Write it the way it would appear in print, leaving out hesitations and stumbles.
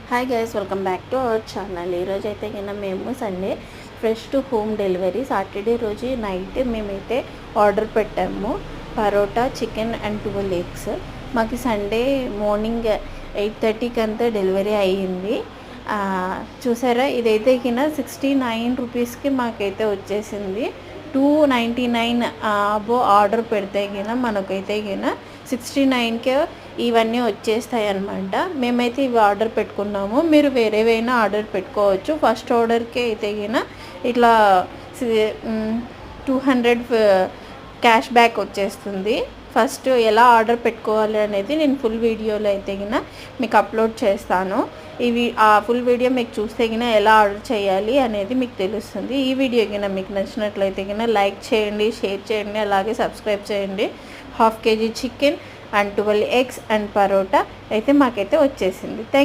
Hi guys, welcome back to our channel. ఈరోజు అయితే కన్నా మేము Sunday fresh to home delivery Saturday రోజు నైట్ మేమైతే ఆర్డర్ పెట్టాము. Parotta, chicken and 12 eggs. మాకు సండే మార్నింగ్ 8:30కి అంతా డెలివరీ అయ్యింది. చూసారా, ఇదైతే కింద 69 రూపీస్కి మాకైతే వచ్చేసింది. 299 అబో ఆర్డర్ పెడితే కింద మనకైతే కింద 69కే ఇవన్నీ వచ్చేస్తాయి అన్నమాట. మేమైతే ఇవి ఆర్డర్ పెట్టుకున్నాము. మీరు వేరేవైనా ఆర్డర్ పెట్టుకోవచ్చు. ఫస్ట్ ఆర్డర్కి అయితే కింద ఇట్లా 200 క్యాష్ బ్యాక్ వచ్చేస్తుంది. ఫస్ట్ ఎలా ఆర్డర్ పెట్టుకోవాలి అనేది నేను ఫుల్ వీడియోలో అయితే కింద మీకు అప్లోడ్ చేస్తాను. ఆ ఫుల్ వీడియో మీకు చూస్తే కింద ఎలా ఆర్డర్ చేయాలి అనేది మీకు తెలుస్తుంది. ఈ వీడియో కింద మీకు నచ్చినట్లయితే కింద లైక్ చేయండి, షేర్ చేయండి, అలాగే సబ్స్క్రైబ్ చేయండి. 1/2 kg chicken and 12 eggs and parotta అయితే మాకైతే వచ్చేసింది.